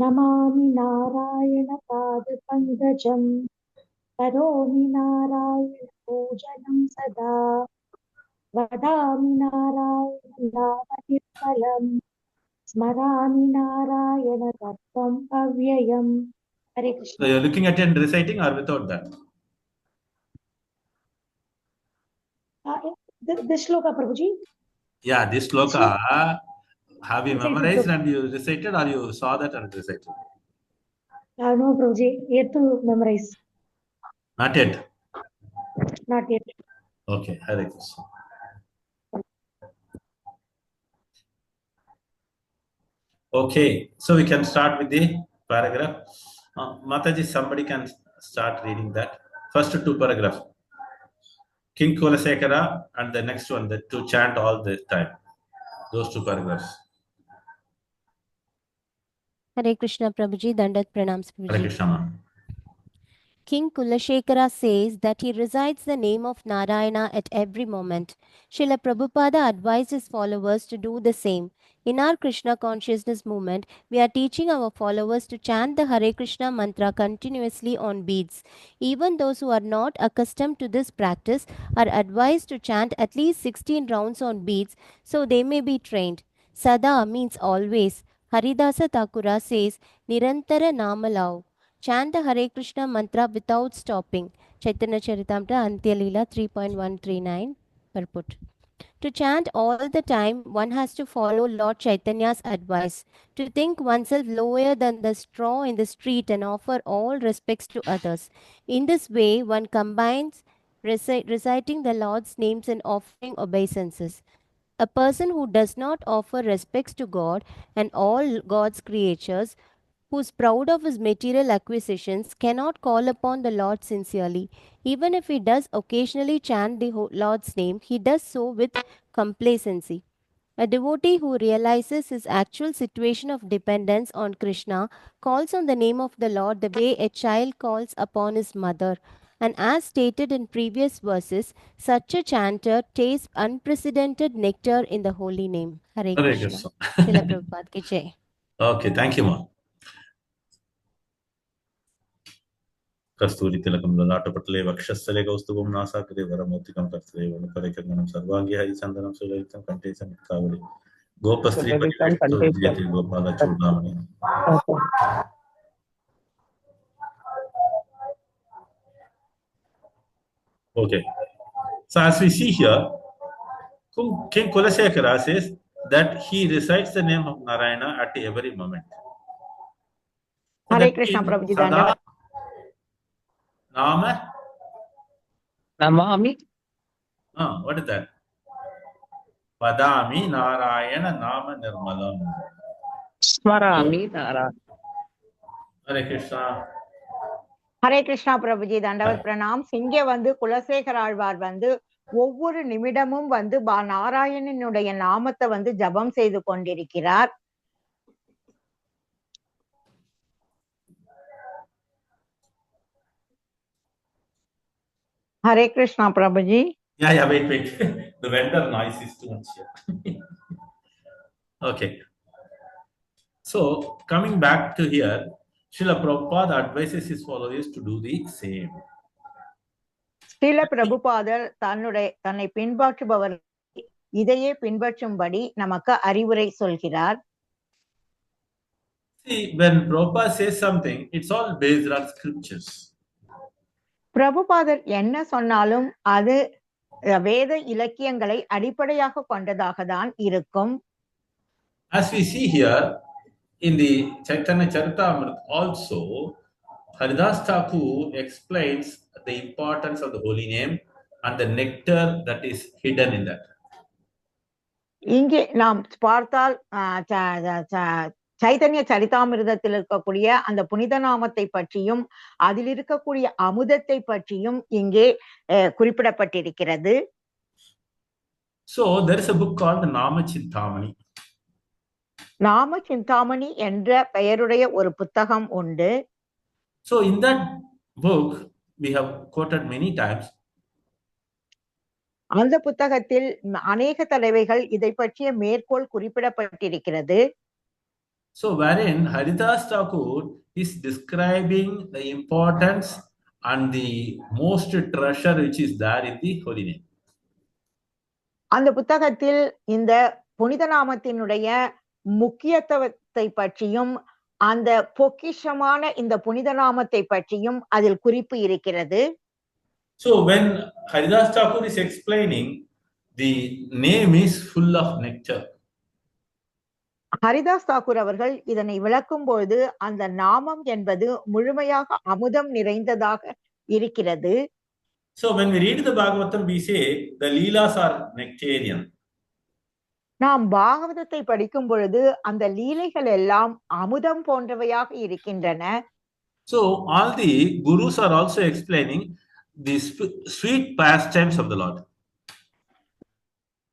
नमामि नारायण पादपङ्कजं करोमि नारायण पूजनं सदा वदामि नारायण नामनिर्मलं स्मरामि नारायण तत्त्वम् अव्ययम्. Hare Krishna. So you're looking at it and reciting or without that? This shloka, Prabhuji? Yeah, this shloka, have you memorized and you recited, or you saw that and recited? No, Prabhuji, yet to memorize. Not yet? Not yet. Okay, Hare Krishna. Okay, so we can start with the paragraph. Mataji, somebody can start reading that. First two paragraphs. King Kulasekara and the next one, to chant all the time. Those two paragraphs. Hare Krishna Prabhuji, Dandat Pranams Prabhuji. Hare Krishna. King Kulashekara says that he recites the name of Narayana at every moment. Srila Prabhupada advised his followers to do the same. In our Krishna consciousness movement, we are teaching our followers to chant the Hare Krishna mantra continuously on beads. Even those who are not accustomed to this practice are advised to chant at least 16 rounds on beads so they may be trained. Sada means always. Haridasa Thakura says, Nirantara Namalao. Chant the Hare Krishna mantra without stopping. Chaitanya Charitamrita Antya Leela 3.139 purport. To chant all the time, one has to follow Lord Chaitanya's advice, to think oneself lower than the straw in the street and offer all respects to others. In this way, one combines reciting the Lord's names and offering obeisances. A person who does not offer respects to God and all God's creatures, who is proud of his material acquisitions, cannot call upon the Lord sincerely. Even if he does occasionally chant the Lord's name, he does so with complacency. A devotee who realizes his actual situation of dependence on Krishna calls on the name of the Lord the way a child calls upon his mother. And as stated in previous verses, such a chanter tastes unprecedented nectar in the holy name. Hare Krishna. Srila Prabhupada ki jai. Okay, thank you, ma. कस्तूरी तिलकं ललाटपटले वक्षस्थले कौस्तुभं नासाकृते वरमौक्तिकं कर्तले वनपरिकर्मणं सर्वाङ्गे चन्दनं सुललितं कण्ठे समित्कावलि गोपस्त्री परिवेष्टितो गोपालचूडामणि. Okay, so as we see here, King Kulasekara says that he recites the name of Narayana at every moment. Hare Krishna Prabhuji. Nama? Namami. What is that? Vadami Narayana Nama Nirmalam. Smarami Narayana. Hare Krishna. Hare Krishna Prabhuji, Dandavat Pranam. இங்கே குலசேகர ஆழ்வார் ஒவ்வொரு நிமிடமும் நாராயணனுடைய நாமத்தை ஜபம் செய்து கொண்டிருக்கிறார். Hare Krishna Prabhuji. Yeah, wait. The vendor noise is too much here. Okay. So, coming back to here, Srila Prabhupada advises his followers to do the same. Srila Prabhupada தன்னை பின்பற்றுபவர் இதையே பின்பற்றும்படி நமக்கு அறிவுரை சொல்கிறார். See, when Prabhupada says something, it's all based on scriptures. பிரபுபாதர் என்ன சொன்னாலும் அது வேத இலக்கியங்களை அடிப்படையாக கொண்டதாக தான் இருக்கும். As we see here in the Chaitanya Charitamrita also, Haridas Thakur explains the importance of the holy name and the nectar that is hidden in that. இங்கே நாம் பார்த்தால் சைதன்ய சரிதாமிர்தத்தில் இருக்கக்கூடிய அந்த புனித நாமத்தை பற்றியும் அதில் இருக்கக்கூடிய அமுதத்தை பற்றியும் இங்கே குறிப்பிடப்பட்டிருக்கிறது. So there is a book called Nama Chintamani. நாம சிந்தாமணி என்ற பெயருடைய ஒரு புத்தகம் உண்டு. So in that book we have quoted many times. அந்த புத்தகத்தில் அநேக தடவைகள் இதை பற்றிய மேற்கோள் குறிப்பிடப்பட்டிருக்கிறது. So wherein Haridas Thakur is describing the importance and the most treasure which is there in the holy name. அந்த புத்தகத்தில் இந்த புனித நாமத்தினுடைய முக்கியத்துவத்தை பற்றியும் அந்த பொக்கிஷமான இந்த புனித நாமத்தை பற்றியும் அதில் குறிப்பு இருக்கிறது. So when Haridas Thakur is explaining, the name is full of nectar. Haridas Thakur அவர்கள் இதனை விளக்கும் பொழுது அந்த நாமம் என்பது முழுமையாக அமுதம் நிறைந்ததாக இருக்கிறது. So when we read the Bhagavatam, we say the Leelas are nectarian. நாம் பாகவதத்தை படிக்கும் பொழுது அந்த லீலைகள் எல்லாம் அமுதம் போன்றவையாக இருக்கின்றன. So all the gurus are also explaining the sweet pastimes of the Lord.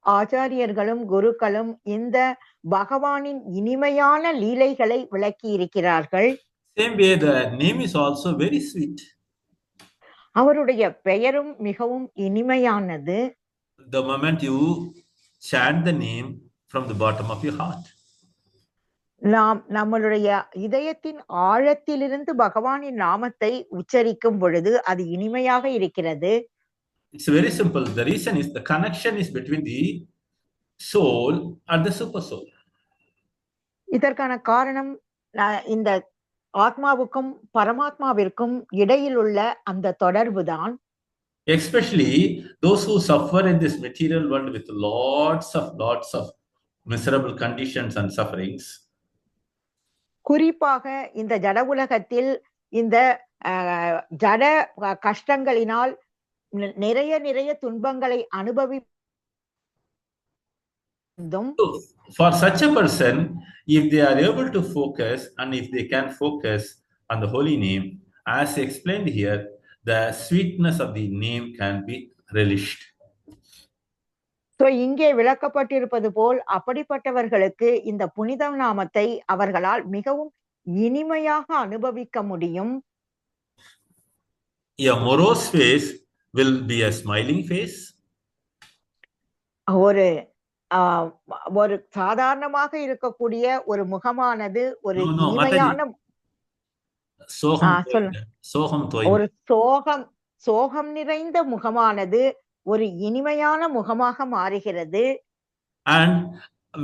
ஆச்சாரியர்களும் குருக்களும் இந்த பகவானின் இனிமையான லீலைகளை விளக்கி இருக்கிறார்கள். Same way the name is also very sweet. அவருடைய பெயரும் மிகவும் இனிமையானது. The moment you chant the name from the bottom of your heart. நாம் நம்மளுடைய இதயத்தின் ஆழத்திலிருந்து பகவானின் நாமத்தை உச்சரிக்கும் பொழுது அது இனிமையாக இருக்கிறது. It's very simple. The reason is the connection is between the soul and the super soul. இதற்கான காரணம் இந்த ஆத்மாவுக்கும் பரமாத்மாவிற்கும் இடையில் உள்ள அந்த தொடர்புதான். Especially those who suffer in this material world with lots of miserable conditions and sufferings. குறிப்பாக இந்த ஜட உலகத்தில் இந்த ஜட கஷ்டங்களினால் நிறைய துன்பங்களை அனுபவித்தும் for such a person, if they are able to focus and if they can focus on the holy name, as explained here, the sweetness of the name can be relished. So இங்கே விளக்கப்பட்டிருப்பது போல் அப்படிப்பட்டவர்களுக்கு இந்த புனித நாமத்தை அவர்களால் மிகவும் இனிமையாக அனுபவிக்க முடியும். A morose face will be a smiling face. ஒரு சாதாரணமாக இருக்கக்கூடிய ஒரு முகமானது ஒரு இனிமையான ஒரு சோகம் நிறைந்த முகமானது ஒரு இனிமையான முகமாக மாறுகிறது. And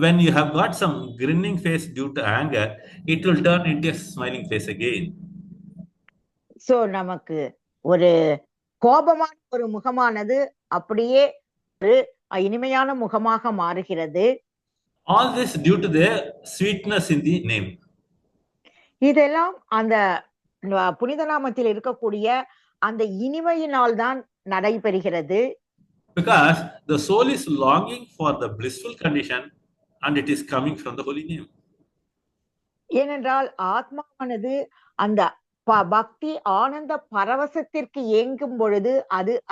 when you have got some grinning face due to anger, it will turn into a smiling face again. So நமக்கு ஒரு கோபமான ஒரு முகமானது அப்படியே ஒரு இனிமையான முகமாக மாறுகிறது. All this due to the sweetness in the name. இதெல்லாம் அந்த புனித நாமத்தில் இருக்கக்கூடிய அந்த இனிமையினால் தான் நடைபெறுகிறது. Because the soul is longing for the blissful condition and it is coming from the holy name. ஏனென்றால் ஆத்மாவானது அந்த பக்தி ஆனந்த பரவசத்திற்கு ஏங்கும் பொழுது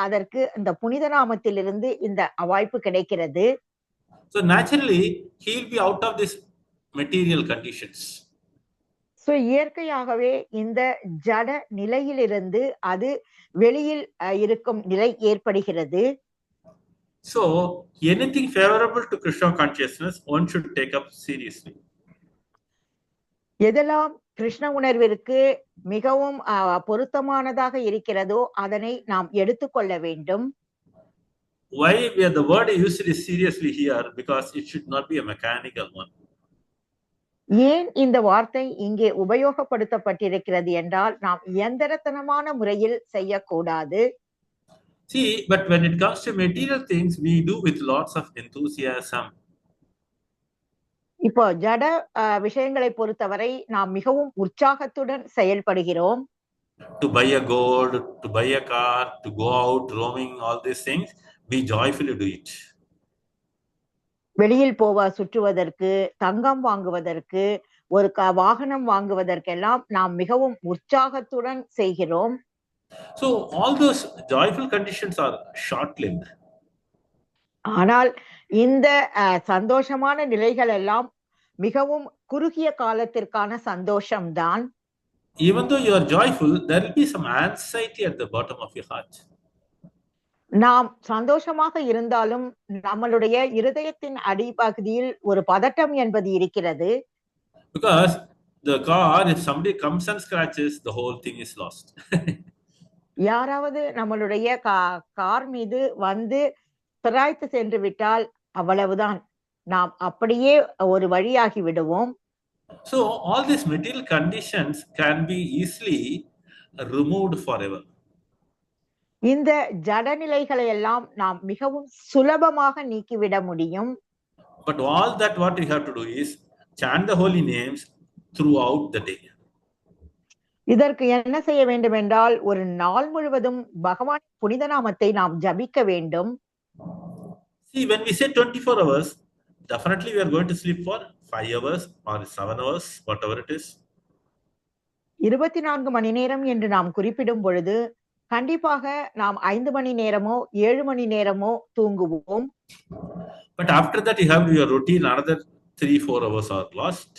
அதற்கு இந்த புனித நாமத்திலிருந்து இந்த வாய்ப்பு கிடைக்கிறது. So naturally he will be out of this material conditions. So இயற்கையாகவே இந்த ஜட நிலையிலிருந்து அது வெளியில் இருக்கும் நிலை ஏற்படுகிறது. So anything favorable to Krishna consciousness one should take up seriously. எதெல்லாம் கிருஷ்ண உணர்விற்கு மிகவும் பொருத்தமானதாக இருக்கிறதோ அதனை நாம் எடுத்துக்கொள்ள வேண்டும். Why the word used is seriously here? Because it should not be a mechanical one. ஏன் இந்த வார்த்தை இங்கே உபயோகப்படுத்தப்பட்டிருக்கிறது என்றால் நாம் இயந்திரத்தனமான முறையில் செய்யக்கூடாது. See, but when it comes to material things, we do with lots of enthusiasm. இப்போ ஜட விஷயங்களை பொறுத்தவரை நாம் மிகவும் உற்சாகத்துடன் செயல்படுகிறோம். To buy a gold, to buy a car, to go out roaming, all these things, we joyfully do it. வெளியில் சுற்றுவதற்கு, தங்கம் வாங்குவதற்கு, ஒரு வாகனம் வாங்குவதற்கெல்லாம் நாம் மிகவும் உற்சாகத்துடன் செய்கிறோம். So all those joyful conditions are short-lived. ஆனால் இந்த சந்தோஷமான நிலைகள் எல்லாம் மிகவும் குறுகிய காலத்திற்கான சந்தோஷம்தான். Even though you are joyful, there will be some anxiety at the bottom of your heart. நாம் சந்தோஷமாக இருந்தாலும் நம்மளுடைய இருதயத்தின் அடிப்பகுதியில் ஒரு பதட்டம் என்பது இருக்கிறது. Because the car, if somebody comes and scratches, the whole thing is lost. யாராவது நம்மளுடைய கார் மீது வந்து சிராய்த்து சென்று விட்டால் அவ்வளவுதான், நாம் அப்படியே ஒரு வழியாகி விடுவோம். So all these material conditions can be easily removed forever. இந்த ஜடநிலைகளை எல்லாம் நாம் மிகவும் சுலபமாக நீக்கிவிட முடியும். But all that what we have to do is chant the holy names throughout the day. இதற்கு என்ன செய்ய வேண்டும் என்றால் ஒரு நாள் முழுவதும் பகவான் புனித நாமத்தை நாம் ஜபிக்க வேண்டும். See, when we say 24 hours, definitely we are going to sleep for 5 hours or 7 hours, whatever it is. 24 மணி நேரம் என்று நாம் குறிப்பிடும் பொழுது கண்டிப்பாக நாம் 5 மணி நேரமோ 7 மணி நேரமோ தூங்குவோம். But after that you have your routine, another 3-4 hours are lost.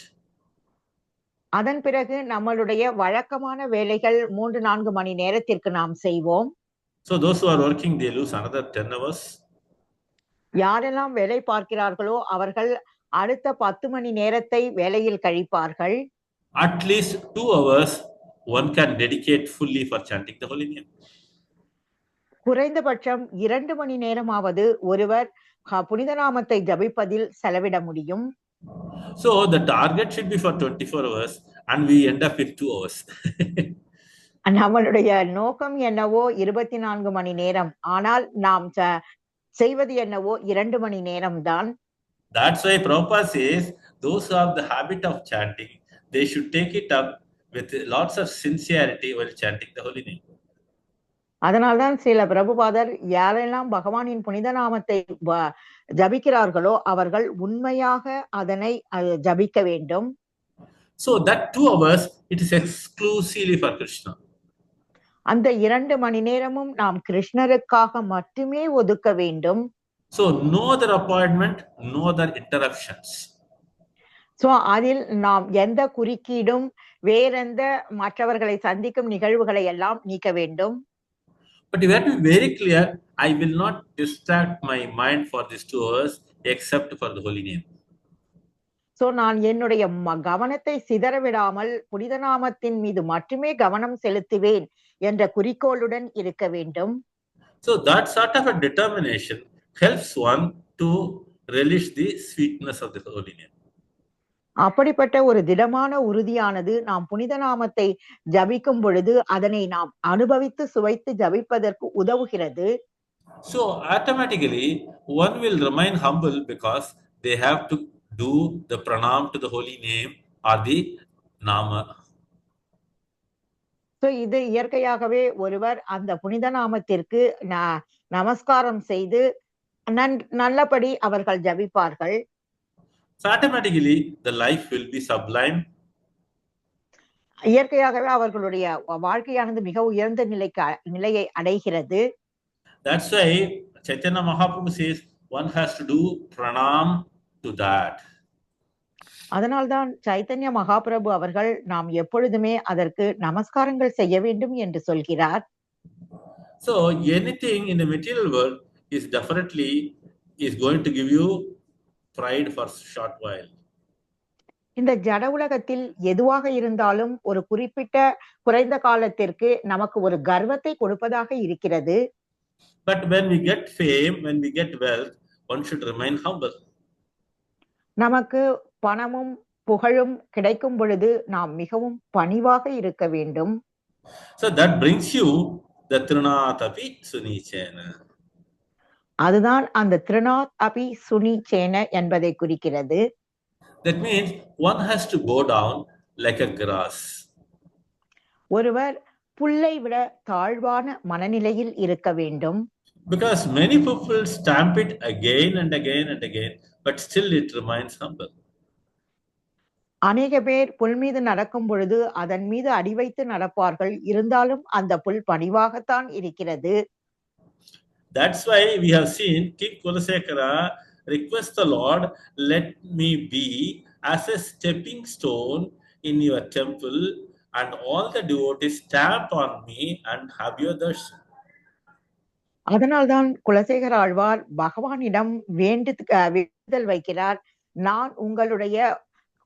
அதன் பிறகு நம்மளுடைய வழக்கமான வேலைகள் 3-4 மணி நேரத்திற்கு நாம் செய்வோம். So those who are working, they lose another 10 hours. யாரெல்லாம் வேலை பார்க்கிறார்களோ அவர்கள் அடுத்த 10 மணி நேரத்தை வேலையில் கழிப்பார்கள். At least 2 hours one can dedicate fully for chanting the holy name. குறைந்தபட்சம் 2 மணி நேரமாவது ஒருவர் புனித நாமத்தை ஜபிப்பதில் செலவிட முடியும். So the target should be for 24 hours and we end up with 2 hours. நம்மளுடைய நோக்கம் என்னவோ 24 மணி நேரம், ஆனால் நாம் செய்வது என்னவோ 2 மணி நேரம் தான். That's why Prabhupada says those who have the habit of chanting, they should take it up with lots of sincerity while chanting the holy name. அதனால்தான் சில பிரபுபாதர் யாரெல்லாம் பகவானின் புனித நாமத்தை ஜபிக்கிறார்களோ அவர்கள் உண்மையாக அதனை ஜபிக்க வேண்டும். So that 2 hours, it is exclusively for Krishna. அந்த 2 மணி நேரமும் நாம் கிருஷ்ணருக்காக மட்டுமே ஒதுக்க வேண்டும். So no other appointment, no other interruptions. So அதில் நாம் எந்த குறுக்கீடும் வேறெந்த மற்றவர்களை சந்திக்கும் நிகழ்வுகளை எல்லாம் நீக்க வேண்டும். But you have to be very clear, I will not distract my mind for these 2 hours except for the holy name. So நான் என்னுடைய கவனத்தை சிதறவிடாமல் புனித நாமத்தின் மீது மட்டுமே கவனம் செலுத்துவேன் என்ற குறிக்கோளுடன் இருக்க வேண்டும். So that sort of a determination helps one to relish the sweetness of the holy name. அப்படிப்பட்ட ஒரு திடமான உறுதியானது நாம் புனித நாமத்தை ஜபிக்கும் பொழுது அதனை நாம் அனுபவித்து சுவைத்து ஜபிப்பதற்கு உதவுகிறது. So automatically one will remain humble because they have to do the pranam to the holy name or the nama. So இது இயற்கையாகவே ஒருவர் அந்த புனித நாமத்திற்கு நமஸ்காரம் செய்து நல்லபடி அவர்கள் ஜபிப்பார்கள். So automatically the life will be sublime. இயற்கையாகவே அவர்களுடைய வாழ்க்கையானது மிக உயர்ந்த நிலையை அடைகிறது. That's why Chaitanya Mahaprabhu says one has to do pranam to that. அதனால்தான் சைத்தன்ய மகாபிரபு அவர்கள் நாம் எப்பொழுதுமே அதற்கு நமஸ்காரங்கள் செய்ய வேண்டும் என்று சொல்கிறார். So anything in the material world is definitely is going to give you pride for short while. இந்த ஜட உலகத்தில் எதுவாக இருந்தாலும் ஒரு குறிப்பிட்ட குறைந்த காலத்திற்கு நமக்கு ஒரு கர்வத்தை கொடுப்பதாக இருக்கிறது. But when we get fame, when we get wealth, one should remain humble. நமக்கு பணமும் புகழும் கிடைக்கும் பொழுது நாம் மிகவும் பணிவாக இருக்க வேண்டும். So that brings you the Trinat api sunichena. அதுதான் அந்த த்ரிநாத் அபி சுனிச்சேன என்பதை குறிக்கிறது. That means one has to bow down like a grass. ஒருவர் புல்லை விட தாழ்வான மனநிலையில் இருக்க வேண்டும். Because many people stamp it again and again and again, but still it remains humble. அநேக பேர் புல் மீது நடக்கும் பொழுது அதன் மீது அடி வைத்து நடப்பார்கள், இருந்தாலும் அந்த புல் பணிவாகத்தான் இருக்கிறது. That's why we have seen King Kulasekara request the Lord, let me be as a stepping stone in your temple and all the devotees stamp on me and have your darshan. அதனால்தான் குலசேகர ஆழ்வார் பகவானிடம் வேண்டுதல் வைக்கிறார். நான் உங்களுடைய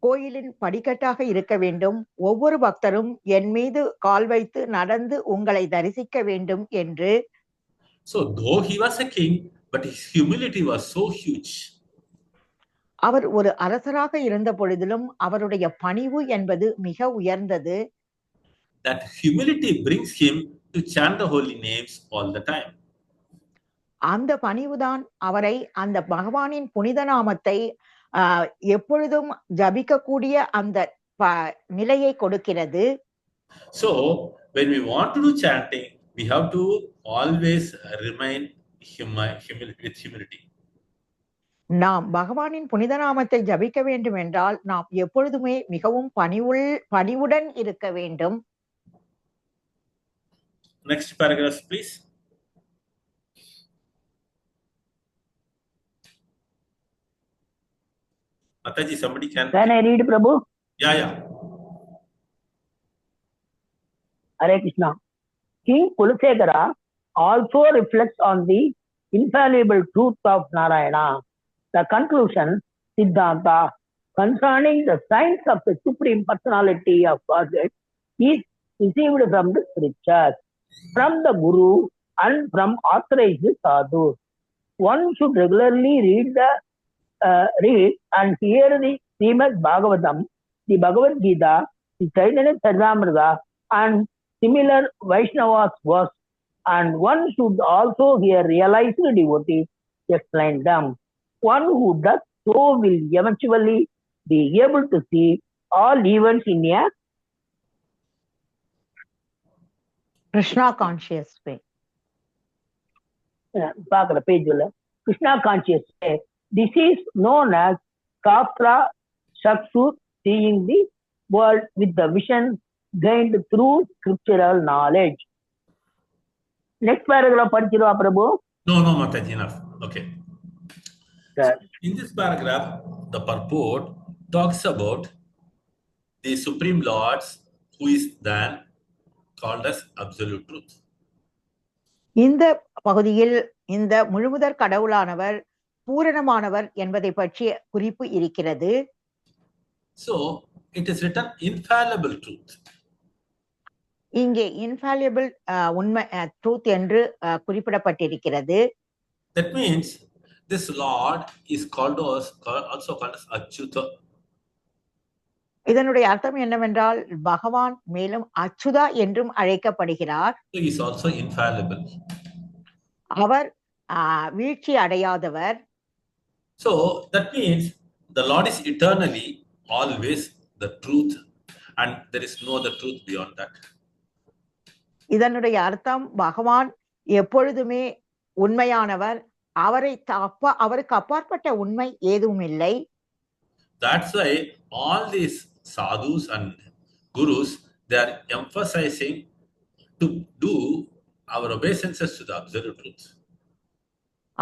கோயிலின் படிக்கட்டாக இருக்க வேண்டும், ஒவ்வொரு பக்தரும் என் மீது கால் வைத்து நடந்து உங்களை தரிசிக்க வேண்டும் என்று. So though he was a king, but his humility was so huge. அவர் ஒரு அரசராக இருந்த பொழுதிலும் அவருடைய பணிவு என்பது மிக உயர்ந்தது. That humility brings him to chant the holy names all the time. அந்த பணிவுதான் அவரை அந்த பகவானின் புனித நாமத்தை எப்பொழுதும் ஜபிக்கக்கூடிய அந்த நிலையை கொடுக்கிறது. So when we want to do chanting, we have to always remain with humility. நாம் பகவானின் புனித நாமத்தை ஜபிக்க வேண்டும் என்றால் நாம் எப்பொழுதுமே மிகவும் பணிவுடன் இருக்க வேண்டும். Next paragraph, please. Mataji, somebody can I read, Prabhu? Yeah. Hare Krishna. King Kulasekara also reflects on the infallible truth of Narayana. The conclusion, Siddhanta, concerning the science of the Supreme Personality of Godhead is received from the scriptures, from the Guru, and from authorized sadhus. One should regularly read and hear the Srimad Bhagavatam, the Bhagavad Gita, the Chaitanya Charitamrita, and similar Vaishnava's works, and one should also hear realized devotees explain them. One who does so will eventually be able to see all events in a Krishna conscious way. பார்க்குற பேஜ்ல Krishna conscious way. This is known as Kapra Chakshu, seeing the world with the vision gained through scriptural knowledge. Next paragraph படிச்சிருவா Prabhu. No, Mataji, enough. Okay. In this paragraph, the purport talks about the Supreme Lords, who is then called as absolute truth. இந்த பகுதியில் இந்த முழுமுதற் கடவுளானவர் பூரணமானவர் என்பதை பற்றிய குறிப்பு இருக்கிறது. So it is written infallible truth. இங்கே infallible உண்மை truth என்று குறிப்பிடப்பட்டிருக்கிறது. That means this Lord is also called as Achyuta. இதனுடைய அர்த்தம் என்னவென்றால் பகவான் மேலும் அச்சுதா என்றும் அழைக்கப்படுகிறார். So he is also infallible. அவர் வீழ்ச்சி அடையாதவர். So that means the Lord is eternally always the truth, and there is no other truth beyond that. இதனுடைய அர்த்தம் பகவான் எப்பொழுதுமே உண்மையானவர், அவருக்கு அப்பாற்பட்ட உண்மை எதுவும் இல்லை. That's why all these sadhus and gurus, they are emphasizing to do our obeisances to the absolute truth.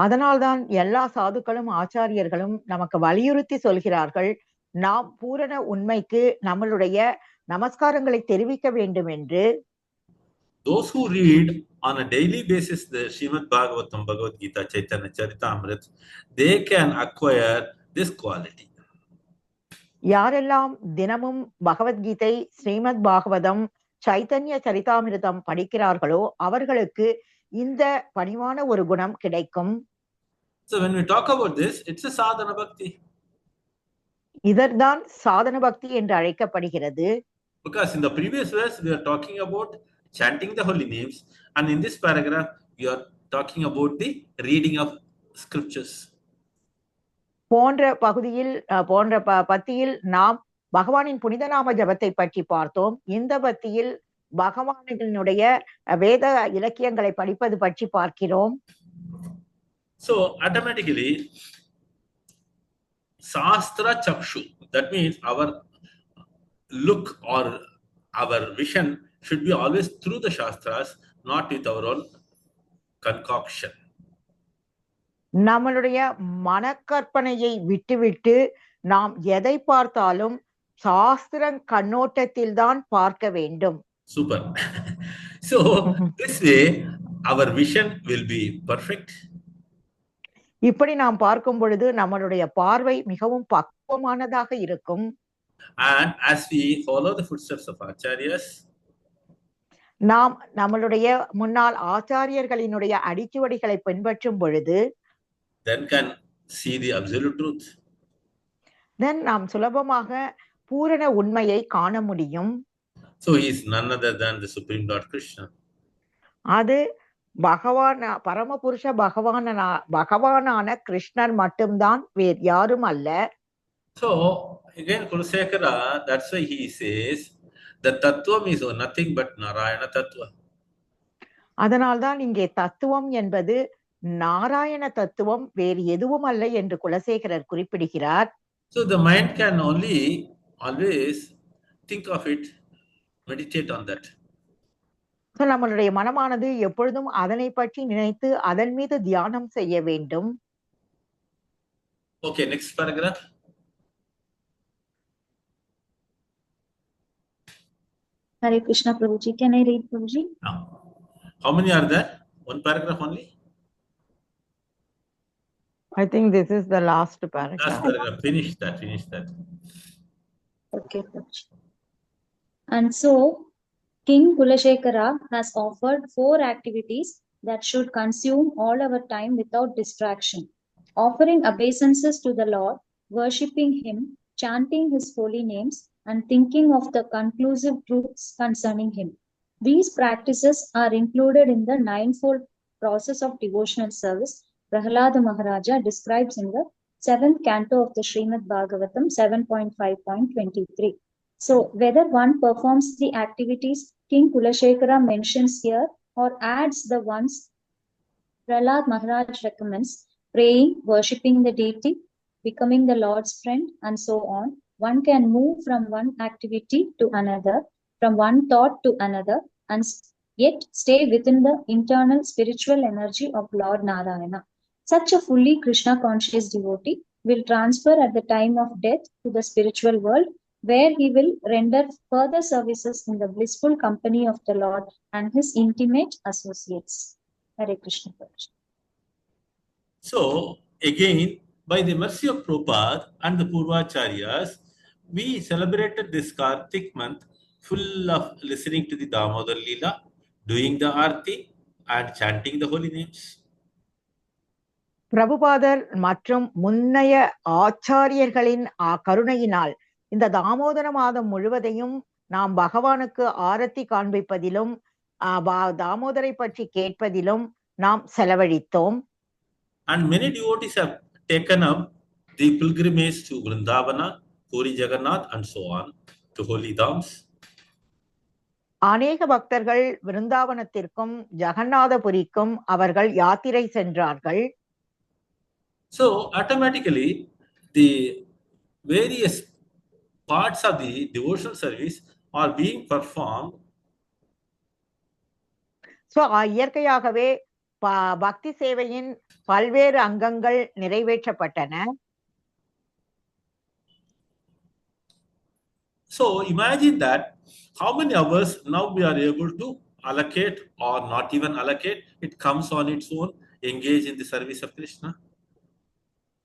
அதனால்தான் எல்லா சாதுக்களும் ஆச்சாரியர்களும் நமக்கு வலியுறுத்தி சொல்கிறார்கள், நாம் பூரண உண்மைக்கு நம்மளுடைய நமஸ்காரங்களை தெரிவிக்க வேண்டும் என்று. Those who read on a daily basis the Srimad Bhagavatam, Bhagavad Gita, Chaitanya Charitamrita, they can acquire this quality. யாரெல்லாம் தினமும் பகவத்கீதை, ஸ்ரீமத் பாகவதம், சைத்தன்ய சரிதாமிருதம் படிக்கிறார்களோ அவர்களுக்கு இந்த பணிவான ஒரு குணம் கிடைக்கும். So when we talk about this, it's a sadhana bhakti. இதர்தான் சாதன பக்தி என்று அழைக்கப்படுகிறது. Because in the previous verse we are talking about chanting the holy names, and in this paragraph we are talking about the reading of scriptures. போன்ற பத்தியில் நாம் பகவானின் புனித நாம ஜபத்தை பற்றி பார்த்தோம். இந்த பத்தியில் பகவானினுடைய வேத இலக்கியங்களை படிப்பது பற்றி பார்க்கிறோம். So automatically Sastra Chakshu, that means our look or our vision should be always through the Shastras, not with our own concoction. நம்மளுடைய மனக்கற்பனையை விட்டுவிட்டு நாம் எதை பார்த்தாலும் சாஸ்திரம் கண்ணோட்டத்தில் தான் பார்க்க வேண்டும். Super. So this way our vision will be perfect. இப்படி நாம் பார்க்கும் பொழுது நம்மளுடைய பார்வை மிகவும் பக்குவமானதாக இருக்கும். And as we follow the footsteps of Acharyas, நாம் நம்மளுடைய முன்னாள் ஆச்சாரியர்களினுடைய அடிச்சுவடிகளை பின்பற்றும் பொழுது then can see the absolute truth. then நாம் சுலபமாக பூரண உண்மையை காண முடியும். So he is none other than the Supreme Lord Krishna. அது பகவான் பரமபுருஷ பகவானான கிருஷ்ணர் மட்டும்தான் வேறு யாரும் அல்ல. So again Kulasekara, that's why he says the Tattvam is nothing but Narayana Tattva. அதனால்தான் இங்கே தத்துவம் என்பது நாராயண தத்துவம் வேறு எதுவும் அல்ல என்று குலசேகரர் குறிப்பிடுகிறார். So the mind can only always think of it, meditate on that. So நம்மளுடைய மனமானது எப்பொழுதும் அதனை பற்றி நினைத்து அதன் மீது தியானம் செய்ய வேண்டும். Okay, next paragraph. Hare Krishna Prabhuji. Can I read, Prabhuji? Now, how many are there? One paragraph only? I think this is the last Last paragraph. paragraph. Finish that. Okay, Prabhuji. And so, King Kulashekara has offered 4 activities that should consume all our time without distraction. Offering obeisances to the Lord, worshipping Him, chanting His holy names, and thinking of the conclusive truths concerning Him. These practices are included in the 9-fold process of devotional service Prahlada Maharaja describes in the 7th canto of the Srimad Bhagavatam 7.5.23. So, whether one performs the activities King Kulashekara mentions here or adds the ones Prahlad Maharaj recommends, praying, worshipping the deity, becoming the Lord's friend, and so on, one can move from one activity to another, from one thought to another, and yet stay within the internal spiritual energy of Lord Narayana. Such a fully Krishna conscious devotee will transfer at the time of death to the spiritual world, where he will render further services in the blissful company of the Lord and his intimate associates. Hare Krishna. So, again, by the mercy of Prabhupada and the Purvacharyas, we celebrated this Kartik month full of listening to the Damodar Leela, doing the Aarti, and chanting the holy names. பிரபுபாதர் மற்றும் முன்னைய ஆச்சாரியர்களின் கருணையினால் இந்த தாமோதர மாதம் முழுவதையும் நாம் பகவானுக்கு ஆரத்தி காண்பிப்பதிலும் தாமோதரை பற்றி கேட்பதிலும் நாம் செலவழித்தோம். And many devotees have taken up the pilgrimage to Vrindavana, Puri Jagannath, and so on, to holy dhams. அநேக பக்தர்கள் விருந்தாவனத்திற்கும் ஜெகநாதபுரிக்கும் அவர்கள் யாத்திரை சென்றார்கள். So automatically the various parts of the devotional service are being performed. So இயற்கையாகவே பக்தி சேவையின் பல்வேறு அங்கங்கள் நிறைவேற்றப்பட்டன. So imagine that how many hours now we are able to allocate or not even allocate. It comes on its own, engage in the service of Krishna.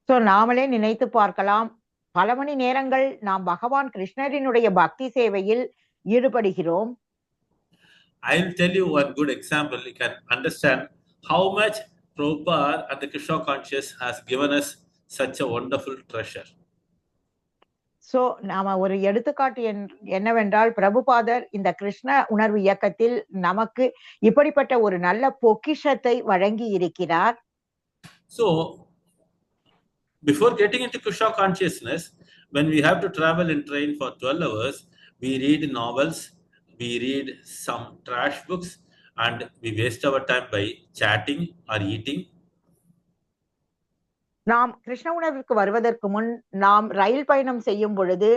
So நாமளே நினைத்து பார்க்கலாம், பல மணி நேரங்கள் நாம் பகவான் கிருஷ்ணரினுடைய பக்தி சேவையில் ஈடுபடுகிறோம். I will tell you one good example. You can understand how much Prabhupada and the Krishna conscious has given us such a wonderful treasure. So நாம ஒரு எடுத்துக்காட்டு என்னவென்றால், பிரபுபாதர் இந்த கிருஷ்ண உணர்வு இயக்கத்தில் நமக்கு இப்படிப்பட்ட ஒரு நல்ல பொக்கிஷத்தை வழங்கி இருக்கிறார். So before getting into Krishna consciousness, when we have to travel in train for 12 hours, we read novels, we read some trash books, and we waste our time by chatting or eating. நாம் கிருஷ்ண உணர்வுக்கு வருவதற்கு முன் நாம் ரயில் பயணம் செய்யும் பொழுது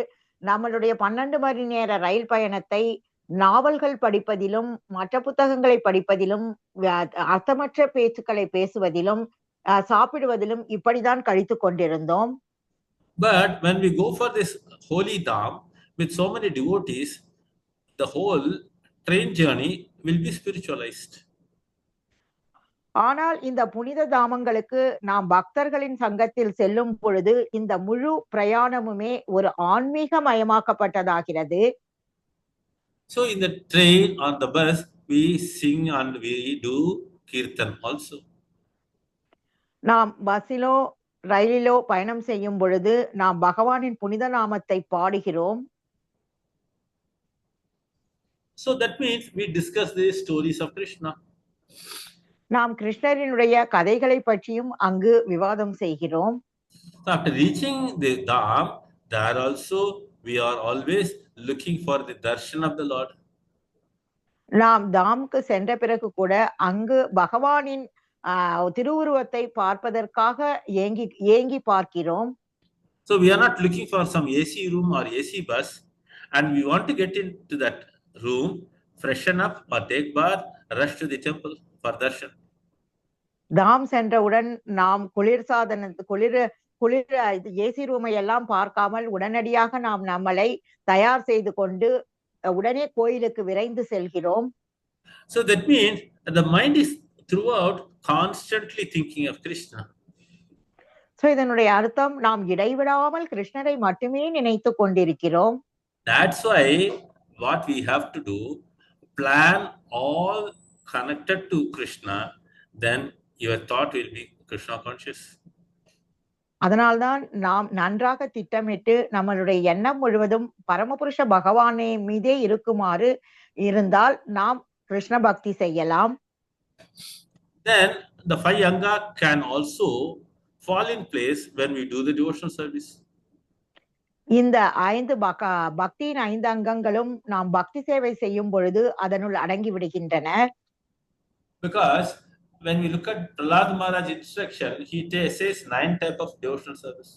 நம்மளுடைய 12 மணி நேர ரயில் பயணத்தை நாவல்கள் படிப்பதிலும், மற்ற புத்தகங்களை படிப்பதிலும், அர்த்தமற்ற பேச்சுக்களை பேசுவதிலும், சாப்பிடுவதிலும் இப்படிதான் கழித்து கொண்டிருந்தோம். But when we go for this holy dham with so many devotees, the whole train journey will be spiritualized. ஆனால் இந்த புனித தாமங்களுக்கு நாம் பக்தர்களின் சங்கத்தில் செல்லும் பொழுது இந்த முழு பிரயாணமுமே ஒரு ஆன்மீகமயமாக்கப்பட்டதாகிறது. So in the train or the bus, we sing and we do kirtan also. நாம் பஸ்ஸிலோ ரயிலிலோ பயணம் செய்யும் பொழுது நாம் பகவானின் புனித நாமத்தை பாடுகிறோம். So that means we discuss the stories of Krishna. நாம் கிருஷ்ணரினுடைய கதைகளை பற்றியும் அங்கு விவாதம் செய்கிறோம். So after reaching the Dham, there also we are always looking for the darshan of the Lord. நாம் தாம்க்கு சென்ற பிறகு கூட அங்கு பகவானின் திருவுருவத்தை பார்ப்பதற்காக ஏங்கி பார்க்கிறோம். So we are not looking for some AC room or AC bus, and we want to get into that room, freshen up or take bath, rush to the temple for darshan. தாம் சென்றவுடன் நாம் குளிர் AC ரூமை எல்லாம் பார்க்காமல் உடனடியாக நாம் நம்மளை தயார் செய்து கொண்டு உடனே கோயிலுக்கு விரைந்து செல்கிறோம். So that means the mind is throughout constantly thinking of Krishna. So இதனுடைய அர்த்தம் நாம் இடைவிடாமல் கிருஷ்ணரை மட்டுமே நினைத்து கொண்டிருக்கிறோம். That's why what we have to do, plan all connected to Krishna, then your thought will be Krishna conscious. அதனால்தான் நாம் நன்றாக திட்டமிட்டு நம்மளுடைய எண்ணம் முழுவதும் பரமபுருஷ பகவானே மீதே இருக்குமாறு இருந்தால் நாம் கிருஷ்ண பக்தி செய்யலாம். Then the 5 anga can also fall in place when we do the devotional service. இந்த 5 பக்தியின் 5 அங்கங்களும் நாம் பக்தி சேவை செய்யும் பொழுது அதனுள் அடங்கி விடுகின்றன. Because when we look at Prahlad Maharaj instruction, he says 9 type of devotional service.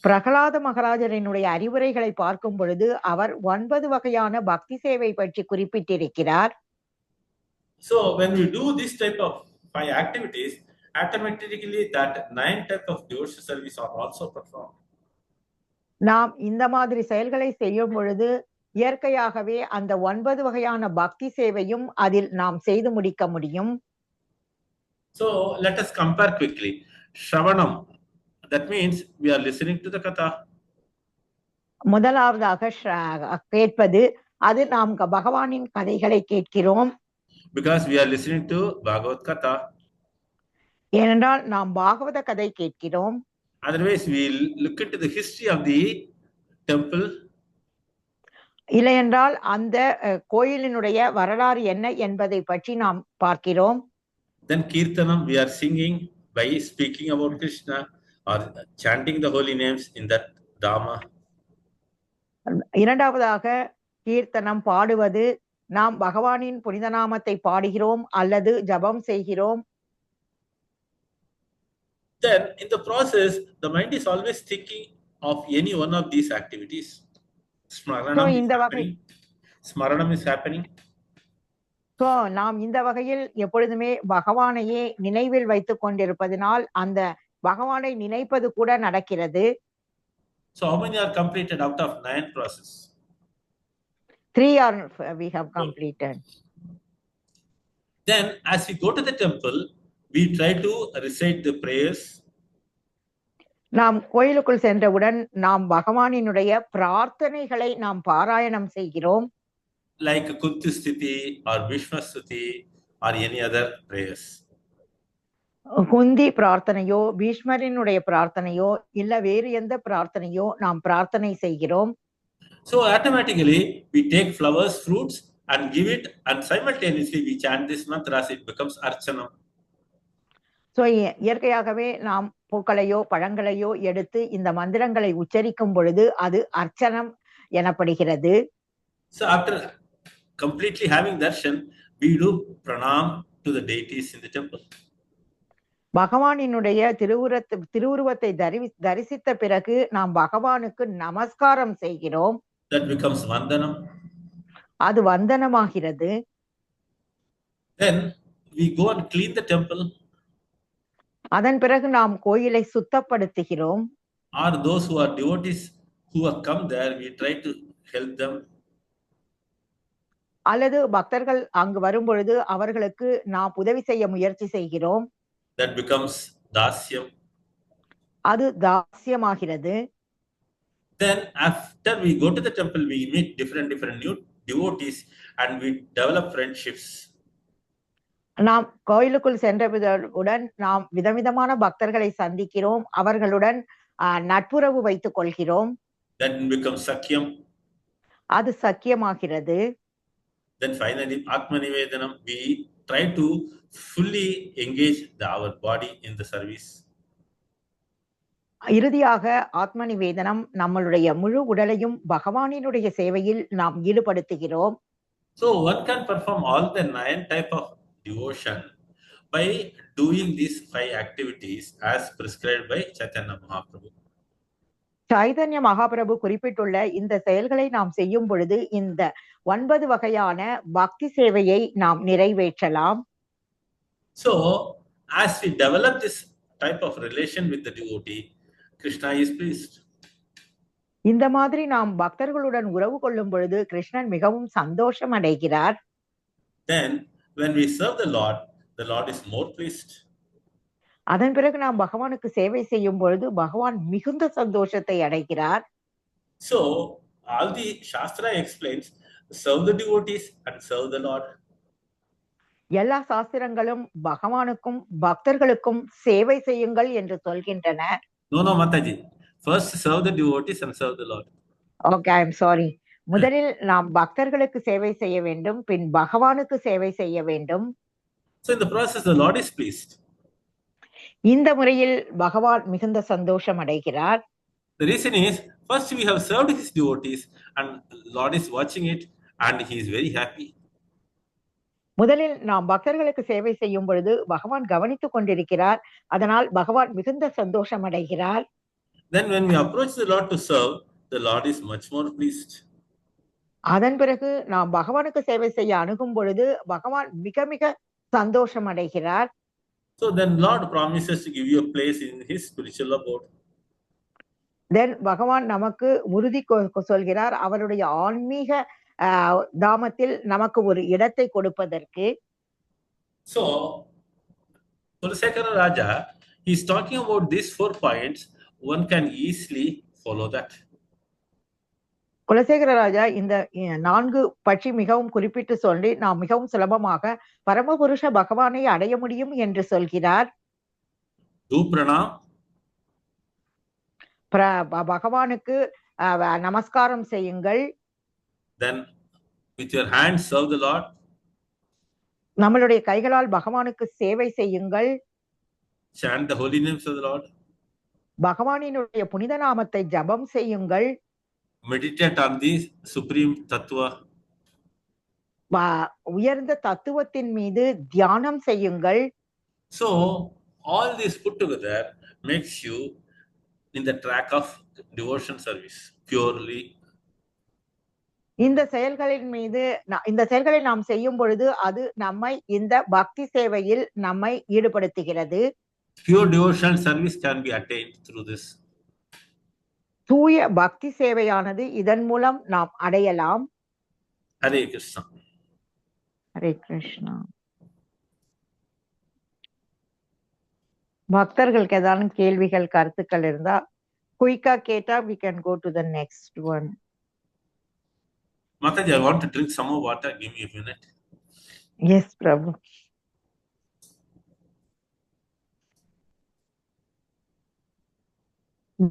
Prahlada மகாராஜரினுடைய அறிவுரைகளை பார்க்கும் பொழுது அவர் 9 வகையான பக்தி சேவை பற்றி குறிப்பிட்டிருக்கிறார். So when we do this type of 5 activities, automatically that 9 type of devotional service are also performed. நாம் இந்த மாதிரி செயல்களை செய்யும் பொழுது இயற்கையாகவே அந்த 9 வகையான பக்தி சேவையும் அதில் நாம் செய்து முடிக்க முடியும். So let us compare quickly. Shravanam, that means we are listening to the katha. முதலாவதாக கேட்பது, அது நாம் பகவானின் கதைகளை கேட்கிறோம். Because we are listening to Bhagavad Katha. ஏனென்றால் நாம் பாகவத கதை கேட்கிறோம். Otherwise we look into the history of the temple. இல்லையென்றால் அந்த கோயிலினுடைய வரலாறு என்ன என்பதை பற்றி நாம் பார்க்கிறோம். Then Kirtanam, we are singing by speaking about Krishna or chanting the holy names in that Dhamma. இரண்டாவதாக கீர்த்தனம் பாடுவது, நாம் பகவானின் புனித நாமத்தை பாடுகிறோம் அல்லது ஜபம் செய்கிறோம். Then in the process, the mind is always thinking of any one of these activities. Smaranam is happening. So நாம் இந்த வகையில் எப்பொழுதுமே பகவானையே நினைவில் வைத்துக் கொண்டிருப்பதனால் அந்த பகவானை நினைப்பது கூட நடக்கிறது. So how many are completed out of 9 process? 3 are we have completed. Then as we go to the temple, we try to recite the prayers. நாம் கோயிலுக்குள் சென்றவுடன் நாம் பகவானினுடைய பிரார்த்தனைகளை நாம் பாராயணம் செய்கிறோம். Like Kunti Sthiti or Bhishma Stuti or any other prayers. குந்தி பிரார்த்தனையோ பீஷ்மரினுடைய பிரார்த்தனையோ இல்ல வேறு எந்த பிரார்த்தனையோ நாம் பிரார்த்தனை செய்கிறோம். So automatically we take flowers, fruits and give it, and simultaneously we chant this mantras. It becomes archanam. So இயற்கையாகவே நாம் பூக்களையோ பழங்களையோ எடுத்து இந்த மந்திரங்களை உச்சரிக்கும் பொழுது அது அர்ச்சனம் எனப்படுகிறது. So after completely having darshan, we do pranam to the deities in the temple. பகவானினுடைய திருவுருவத்தை தரிசித்த பிறகு நாம் பகவானுக்கு நமஸ்காரம் செய்கிறோம். That becomes vandanam. அது வந்தனமாகிறது. Then we go and clean the temple. அதன் பிறகு நாம் கோயிலை சுத்தப்படுத்துகிறோம். Or those who are devotees who have come there, we try to help them. அல்லது பக்தர்கள் அங்கு வரும்பொழுது அவர்களுக்கு நாம் உதவி செய்ய முயற்சி செய்கிறோம். That becomes dasyam. அது தாஸ்யமாகிறது. Then after we go to the temple, we meet different new devotees and we develop friendships. நாம் கோயிலுக்குள் சென்றவுடன் நாம் விதவிதமான பக்தர்களை சந்திக்கிறோம், அவர்களுடன் நட்புறவு வைத்துக் கொள்கிறோம். Then becomes sakyam. அது சக்கியமாகிறது. Then finally Atma Nivedanam, we try to fully engage our body in the service. இறுதியாக ஆத்ம நிவேதனம், நம்மளுடைய முழு உடலையும் பகவானினுடைய சேவையில் நாம் ஈடுபடுத்துகிறோம். So one can perform all the 9 type of devotion by doing these 5 activities as prescribed by Chaitanya Mahaprabhu. Chaitanya Mahaprabhu குறிப்பிட்டுள்ள இந்த செயல்களை நாம் செய்யும் பொழுது இந்த 9 வகையான பக்தி சேவையை நாம் நிறைவேற்றலாம். So as we develop this type of relation with the devotee, Krishna is pleased. இந்த மாதிரி நாம் பக்தர்களுடன் உறவு கொள்ளும் பொழுது கிருஷ்ணன் மிகவும் சந்தோஷம் அடைகிறார். Then when we serve the Lord is more pleased. அதன் பிறகு நாம் பகவானுக்கு சேவை செய்யும் பொழுது பகவான் மிகுந்த சந்தோஷத்தை அடைகிறார். So all the Shastra explains, serve the devotees and serve the Lord. எல்லா சாஸ்திரங்களும் பகவானுக்கும் பக்தர்களுக்கும் சேவை செய்யுங்கள் என்று சொல்கின்றன. No, Mataji. First serve the devotees and serve the Lord. Okay, I'm sorry. முதலில் நாம் பக்தர்களுக்கு சேவை செய்ய வேண்டும், பின் பகவானுக்கு சேவை செய்ய வேண்டும். So in the process, the Lord is pleased. இந்த முறையில் பகவான் மிகுந்த சந்தோஷம் அடைகிறார். The reason is, first we have served his devotees and Lord is watching it and he is very happy. முதலில் நாம் பக்தர்களுக்கு சேவை செய்யும் பொழுது பகவான் கவனித்துக் கொண்டிருக்கிறார், அதனால் பகவான் மிகுந்த சந்தோஷம் அடைகிறார். Then when we approach the Lord to serve, the Lord is much more pleased. அதன் பிறகு நாம் பகவானுக்கு சேவை செய்ய அணுகும் பொழுது பகவான் மிக மிக சந்தோஷம் அடைகிறார். So then Lord promises to give you a place in his spiritual abode. Then பகவான் நமக்கு உறுதி சொல்கிறார் அவருடைய ஆன்மீக தாமத்தில் நமக்கு ஒரு இடத்தை கொடுப்பதற்கு. So Kulasekara Raja, he is talking about these 4 points. One can easily follow that. Kulasekara ராஜா இந்த 4 பற்றி மிகவும் குறிப்பிட்டு சொல்லி நாம் மிகவும் சுலபமாக பரமபுருஷ பகவானை அடைய முடியும் என்று சொல்கிறார். பகவானுக்கு நமஸ்காரம் செய்யுங்கள். Then with your hands serve the Lord. நம்மளுடைய கைகளால் பகவானுக்கு சேவை செய்யுங்கள். Chant the holy names of the Lord. பகவானினுடைய புனித நாமத்தை ஜபம் செய்யுங்கள். Meditate on the supreme tattva. உயர்ந்த தத்துவத்தின் மீது தியானம் செய்யுங்கள். So all this put together makes you in the track of devotion service purely. இந்த செயல்களை நாம் செய்யும் பொழுது அது நம்மை இந்த பக்தி சேவையில் நம்மை ஈடுபடுத்துகிறது. Pure devotional service can be attained through this. தூய பக்தி சேவையானது இதன் மூலம் நாம் அடையலாம். Hare Krishna. ஹரே கிருஷ்ணா. பக்தர்களுக்கு ஏதாவது கேள்விகள் கருத்துக்கள் இருந்தா குயிக்கா கேட்டா we can go to the next one. Mataji, I want to drink some more water. Give me a minute. Yes, Prabhu.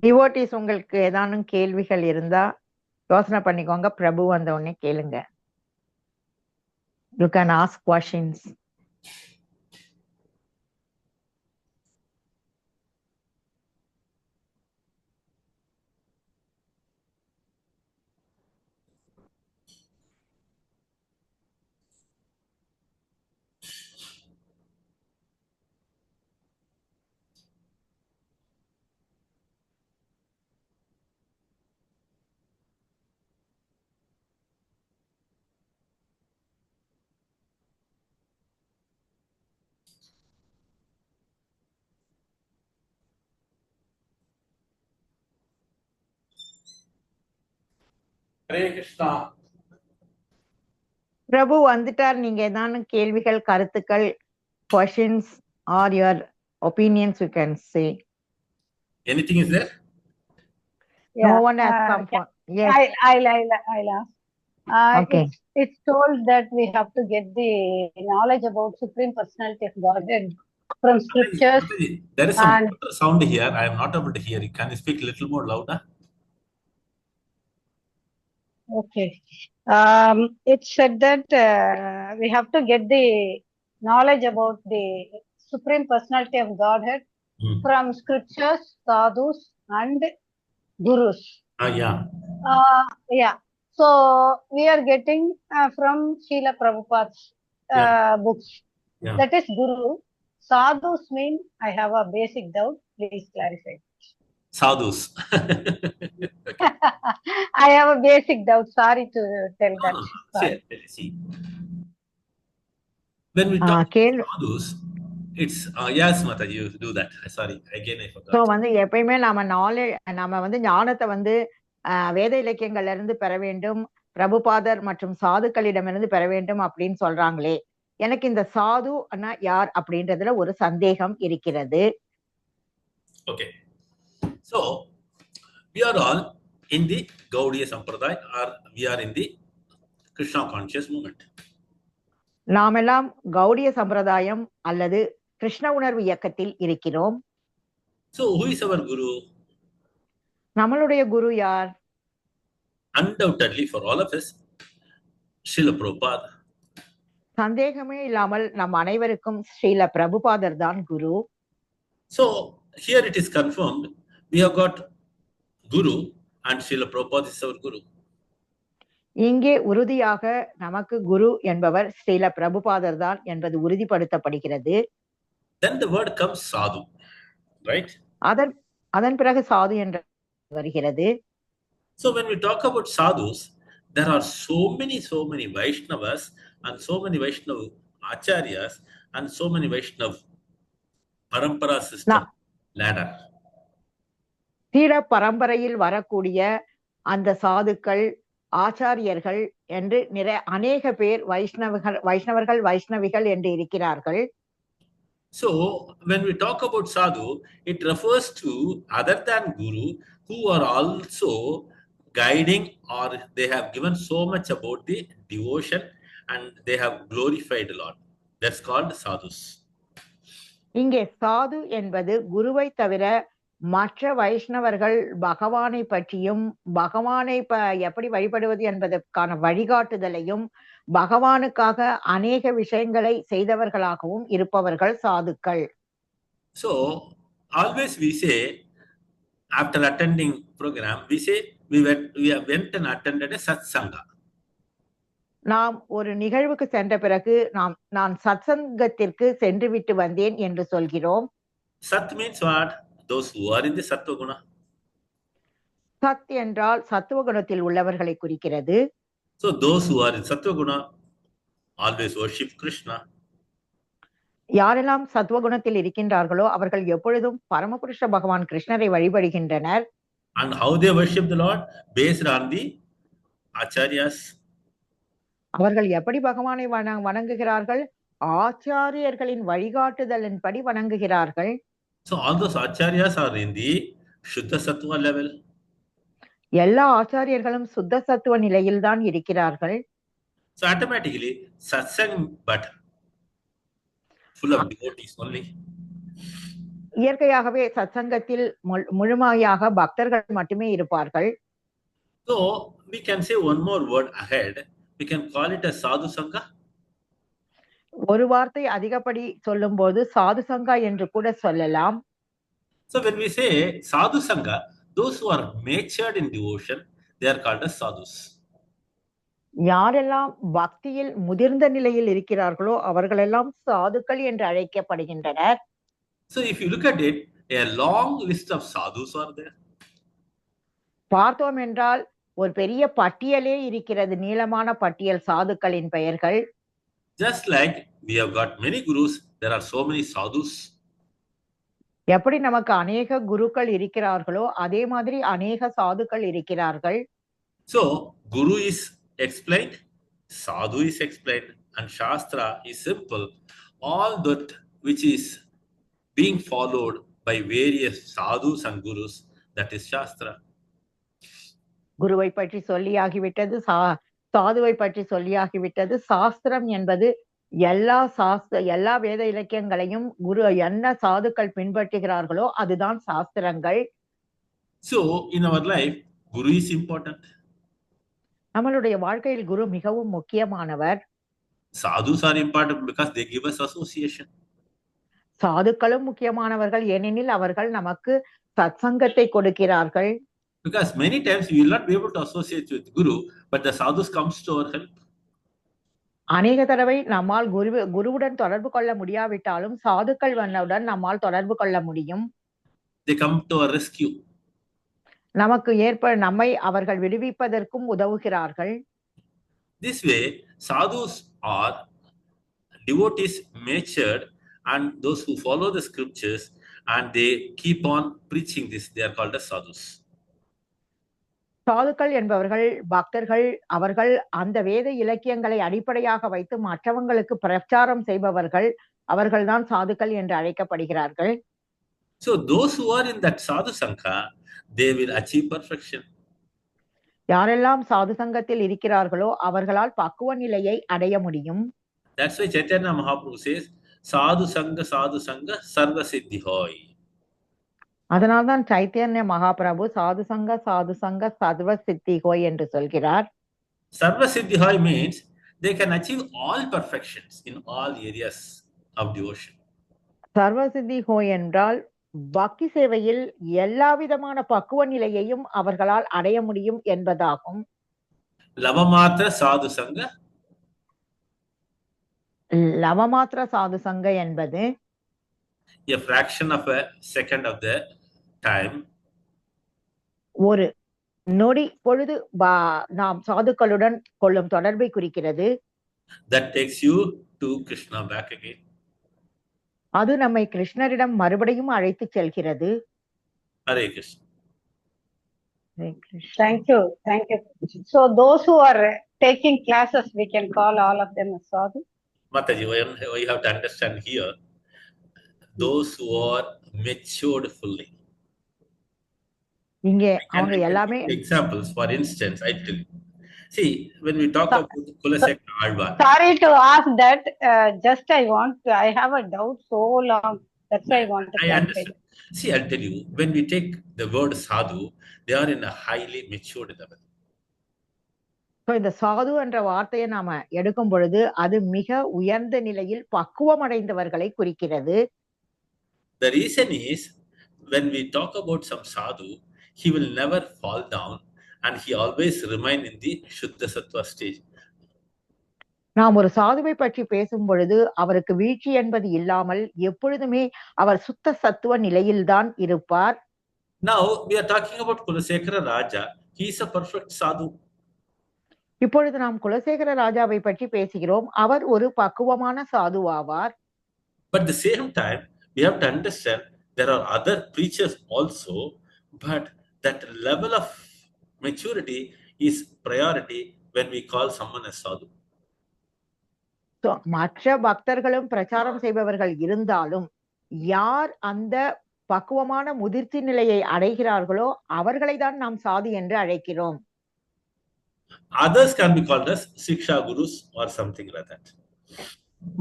Devotees உங்களுக்கு ஏதாவது கேள்விகள் இருந்தா யோசனை பண்ணிக்கோங்க. பிரபு வந்த உடனே கேளுங்க. You can ask questions. Hare Krishna. பிரபு வந்துட்டார். நீங்க ஏதான கேள்விகள், கருத்துக்கள், questions or your opinions you can say. Anything is there? No Yeah, one has come for. Yes. I'll ask. Okay. It's told that we have to get the knowledge about Supreme Personality of Godhead from scriptures. Mataji, there is some and- sound here. I am not able to hear you. Can you speak a little more louder? Okay. It said that we have to get the knowledge about the Supreme Personality of Godhead from scriptures, sadhus, and gurus. Yeah. Yeah. So we are getting from Srila Prabhupada's books. Yeah. That is guru. Sadhus mean, I have a basic doubt. Please clarify. Sadhus. Okay. I have a basic doubt. Sorry to tell that. See. When we talk கேள்வி about sadhus, it's yes, Mataji, you do that. Sorry, again I forgot. So வந்து எப்பயுமே நம்ம வந்து ஞானத்தை வந்து வேத இலக்கியங்கள்ல இருந்து பெற வேண்டும், பிரபுபாதர் மற்றும் சாதுக்களிடமிருந்து பெற வேண்டும் அப்படின்னு சொல்றாங்களே. எனக்கு இந்த சாது அண்ணா யார் அப்படின்றதுல ஒரு சந்தேகம் இருக்கிறது. Okay. So we are all in the Gaudiya Sampradaya, or we are in the Krishna conscious movement. நாமெல்லாம் கௌடிய சம்பிரதாயம் அல்லது கிருஷ்ண உணர்வு இயக்கத்தில் இருக்கிறோம். So who is our guru? நம்மளுடைய குரு யார்? Undoubtedly for all of us, Srila Prabhupada. சந்தேகமே இல்லாமல் நம் அனைவருக்கும் ஸ்ரீல பிரபுபாதர் தான் குரு. So here it is confirmed, we have got Guru and Srila Prabhupada is our Guru. இங்கே உறுதியாக நமக்கு குரு என்பவர் ஸ்ரீல பிரபுபாதர் தான் என்பது உறுதிப்படுத்தப்படுகிறது. Then the word comes sadhu, right? அதன் பிறகு சாது என்று வருகிறது. So when we talk about sadhus, there are so many Vaishnavas and so many Vaishnava acharyas and so many Vaishnava parampara system ladder. சீட பரம்பரையில் வரக்கூடிய அந்த சாதுக்கள், ஆச்சாரியர்கள் என்று அநேக பேர் வைஷ்ணவர்கள் வைஷ்ணவிகள் என்று இருக்கிறார்கள். So when we talk about sadhu, it refers to other than guru who are also guiding, or they have given so much about the devotion and they have glorified a lot. That's called sadhus. இங்கே சாது என்பது குருவை தவிர மற்ற வைஷ்ணவர்கள் பகவானை பற்றியும் பகவானை எப்படி வழிபடுவது என்பதற்கான வழிகாட்டுதலையும் பகவானுக்காக அநேக விஷயங்களை செய்தவர்களாகவும் இருப்பவர்கள் சாதுக்கள். So always we say, after attending program, we say we went and attended a satsanga. நாம் ஒரு நிகழ்வுக்கு சென்ற பிறகு நான் சத்சங்கத்திற்கு சென்று விட்டு வந்தேன் என்று சொல்கிறோம். Sat means what? Those who are in the sattva guna. சத் என்றால் சத்துவ குணத்தில் உள்ளவர்களை குறிக்கிறது. So those who are in sattva guna always worship Krishna. யாரெல்லாம் சத்துவ குணத்தில் இருக்கின்றார்களோ அவர்கள் எப்பொழுதும் பரமபுருஷ பகவான் கிருஷ்ணரை வழிபடுகின்றனர். And how they worship the Lord? Based on the acharyas. அவர்கள் எப்படி பகவானை வணங்குகிறார்கள்? ஆச்சாரியர்களின் வழிகாட்டுதலின்படி வணங்குகிறார்கள். So all those acharyas are in the Shuddha Sattva level. எல்லா ஆச்சாரியர்களும் சுத்த சத்துவ நிலையில் தான் இருக்கிறார்கள். So automatically satsang, but full of devotees only. இயற்கையாகவே சத்சங்கத்தில் முழுமையாக பக்தர்கள் மட்டுமே இருப்பார்கள். So we can say one more word ahead. We can call it a sadhu sangha. ஒரு வார்த்தை அதிகப்படி சொல்லும் போது சாது சங்கா என்று கூட சொல்லலாம். So when we say sadhu sangha, those who are matured in devotion, they are called as sadhus. யாரெல்லாம் பக்தியில் முதிர்ந்த நிலையில் இருக்கிறார்களோ அவர்களெல்லாம் சாதுக்கள் என்று அழைக்கப்படுகின்றனர். So if you look at it, a long list of sadhus are there. பார்த்தோம் என்றால் ஒரு பெரிய பட்டியலே இருக்கிறது, நீளமான பட்டியல் சாதுக்களின் பெயர்கள். Just like we have got many gurus, there are so many sadhus. எப்படி நமக்கு அநேக குருக்கள் இருக்கிறார்களோ அதே மாதிரி அநேக சாதுக்கள் இருக்கிறார்கள். So Guru is explained, Sadhu is explained and Shastra is simple. All that which is being followed by various sadhus and gurus, that is Shastra. குருவை பற்றி சொல்லியாகிவிட்டது, சாதுவை பற்றி சொல்லியாகிவிட்டது. சாஸ்திரம் என்பது எல்லா வேத இலக்கியங்களையும் குரு என்ன சாதுக்கள் பின்பற்றுகிறார்களோ அதுதான் சாஸ்திரங்கள். So in our life, Guru is important. நம்மளுடைய வாழ்க்கையில் குரு மிகவும் முக்கியமானவர். Sadhus are important because they give us association. சாதுக்களும் முக்கியமானவர்கள், ஏனெனில் அவர்கள் நமக்கு சத்சங்கத்தை கொடுக்கிறார்கள். Because many times we will not be able to associate with Guru, but the sadhus comes to our help. அநேக தடவை நம்மால் குருவுடன் தொடர்பு கொள்ள முடியாவிட்டாலும் சாதுக்கள் வந்தவுடன் நம்மால் தொடர்பு கொள்ள முடியும். They come to our rescue. நமக்கு நம்மை அவர்கள் விடுவிப்பதற்கும் உதவுகிறார்கள். This way, sadhus are devotees matured, and those who follow the scriptures and they keep on preaching this, they are called as sadhus. சாதுக்கள் என்பவர்கள் பக்தர்கள். அவர்கள் அந்த வேத இலக்கியங்களை அடிப்படையாக வைத்து மற்றவங்களுக்கு பிரச்சாரம் செய்பவர்கள். அவர்கள்தான் சாதுக்கள் என்று அழைக்கப்படுகிறார்கள். So those who are in that sadhu sangha, they will achieve perfection. யாரெல்லாம் சாது சங்கத்தில் இருக்கிறார்களோ அவர்களால் பக்குவ நிலையை அடைய முடியும். That's why Chaitanya Mahaprabhu says, sadhu sangha sarva siddhi hoy. அதனால்தான் சைத்தன்ய மகாபிரபு சாது சங்க சர்வ சித்தி ஹோய் என்று சொல்கிறார். Sarva siddhi hoy means they can achieve all perfections in all areas of devotion. சர்வ சித்தி ஹோய் என்றால் பக்தி சேவையில் எல்லா விதமான பக்குவ நிலையையும் அவர்களால் அடைய முடியும் என்பதாகும். லவமாத்திர சாது சங்க. லவமாத்திர சாது சங்க என்பது a fraction of a second of the time. ஒரு நொடி பொழுது நாம் சாதுக்களுடன் கொள்ளும் தொடர்பை குறிக்கிறது. That takes you to Krishna back again. அது நம்மை கிருஷ்ணரிடம் மறுபடியும் அழைத்து செல்கிறது. Hare Krishna. Thank you. So those who are taking classes, we can call all of them as sadhu. Mataji, we have to understand here, those who are matured fully. இங்கே அவங்க எல்லாமே examples. For instance, I tell you, see, when we talk about Kulasekara Alvar. Sorry to ask that, just I have a doubt so long, that's why I want to clarify. Understand. See, I'll tell you, when we take the word sadhu, they are in a highly matured level. இந்த சாது என்ற வார்த்தையை நாம எடுக்கும் பொழுது அது மிக உயர்ந்த நிலையில் பக்குவம் அடைந்தவர்களை குறிக்கிறது. The reason is, when we talk about some sadhu, he will never fall down and he always remain in the Shuddha Sattva stage. நாம் ஒரு சாதுவை பற்றி பேசும் பொழுது அவருக்கு வீழ்ச்சி என்பது இல்லாமல் எப்பொழுதுமே அவர் சுத்த சத்துவ நிலையில்தான் இருப்பார். Now we are talking about Kulasekara Raja. He is a perfect sadhu. இப்பொழுது நாம் குலசேகர ராஜாவை பற்றி பேசுகிறோம். அவர் ஒரு பக்குவமான சாது ஆவார். But at the same time, we have to understand there are other preachers also, but that level of maturity is priority when we call someone a sadhu. மற்ற பக்தர்களும் பிரச்சாரம் செய்பவர்கள் இருந்தாலும் யார் அந்த பக்குவமான முதிர்ச்சி நிலையை அடைகிறார்களோ அவர்களை தான் நாம் சாது என்று அழைக்கிறோம். Others can be called as Siksha Gurus or something like that.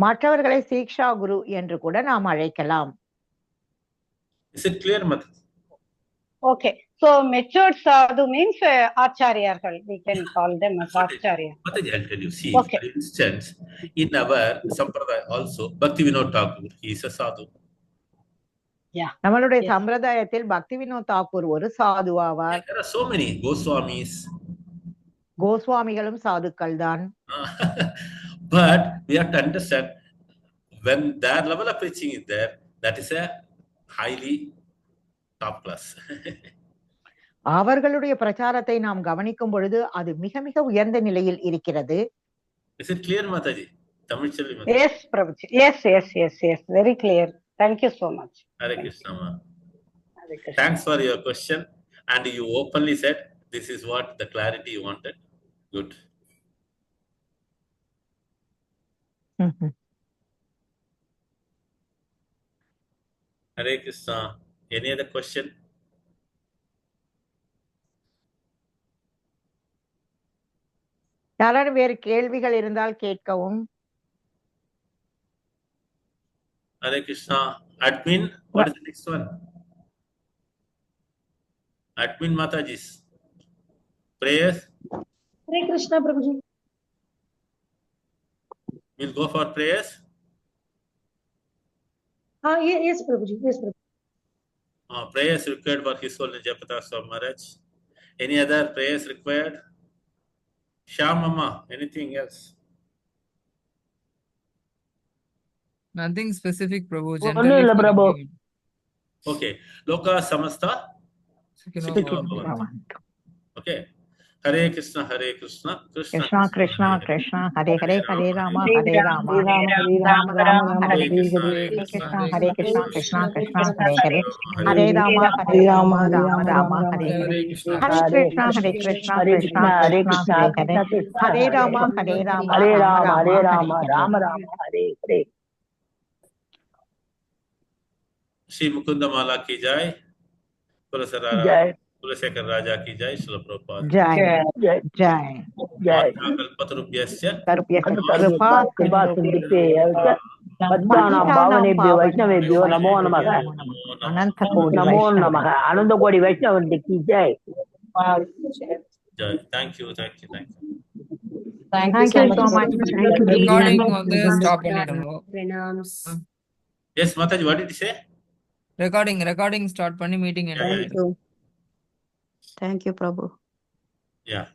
மற்றவர்களை சீக்ஷா குரு என்று கூட நாம் அழைக்கலாம். Is it clear, Mataji? Okay, so matured sadhu means acharyargal. We can call them as acharya. Mataji, I'll tell you. See, Okay. for instance, in our Sampradaya also, Bhakti Vinod Thakur, he is a sadhu. Yeah. நம்மளுடைய Yes. சம்பிரதாயத்தில் பக்தி வினோத் தாக்கூர் ஒரு சாது ஆவார். There are so many Goswamis. கோஸ்வாமிகளும் சாதுக்கள் தான். But we have to understand, when their level of preaching is there, that is a highly top class. அவர்களுடைய பிரச்சாரத்தை நாம் கவனிக்கும் பொழுது அது மிக மிக உயர்ந்த நிலையில் இருக்கிறது. Is it clear, Mataji? Tamil Chelli Mataji. Yes, Prabhuji. Yes. Very clear. Thank you so much. Hare Krishna. Ma. Hare Krishna. Thanks for your question. And you openly said this is what the clarity you wanted. Good. Hare Krishna. Any other question? யாராவது வேறு கேள்விகள் இருந்தால் கேட்கவும். Hare Krishna. Admin, what is the next one? Admin Mataji's prayers. Hare Krishna, Prabhuji. We'll go for prayers. Yes, Prabhuji. Yes, Prabhuji. Prayers required for His Holiness Jayapataaka Swami Maharaj. Any other prayers required? Shyam Mama, anything else? Nothing specific, Prabhu. Only Generally illa, for Prabhu. everyone. Okay. Loka Samasta. Sukhino Sukhino Bhavantu. Bhavantu. Okay. Hare Krishna, Hare Krishna, Krishna Krishna Krishna Krishna Hare Hare Hare Rama Hare Rama Rama Rama Hare Hare Krishna Hare Krishna Krishna Krishna Hare Hare Hare Hare Rama Hare Rama Rama Rama Hare Hare Hare Krishna Krishna Krishna Hare Krishna Krishna Hare Hare Hare Rama Hare Rama Rama Rama Hare Hare. Shri Mukunda Mala ki jai. Kulasarara. Jai Kulasekar Raja ki jai. Srila Prabhupada. Jai Jai Jai Jai. Kalpatarubhyasya. கருப்பா கிருபா சிந்தித்தே பத்தானாம் பாவனேபியோ வைஷ்ணவேபியோ நமோ நமக. அனந்த கோடி நமோ நமக. அனந்த கோடி வைஷ்ணவருக்கு Jai. Jai. Thank you, thank you, thank you. Thank Thank you so much. Recording வந்து stop பண்ணிடுங்க. Pranams. Yes, Mataji, what did you say? Recording start பண்ணி meeting end Yeah, yeah, பண்ணிடுங்க. Thank you, Prabhu. Yeah.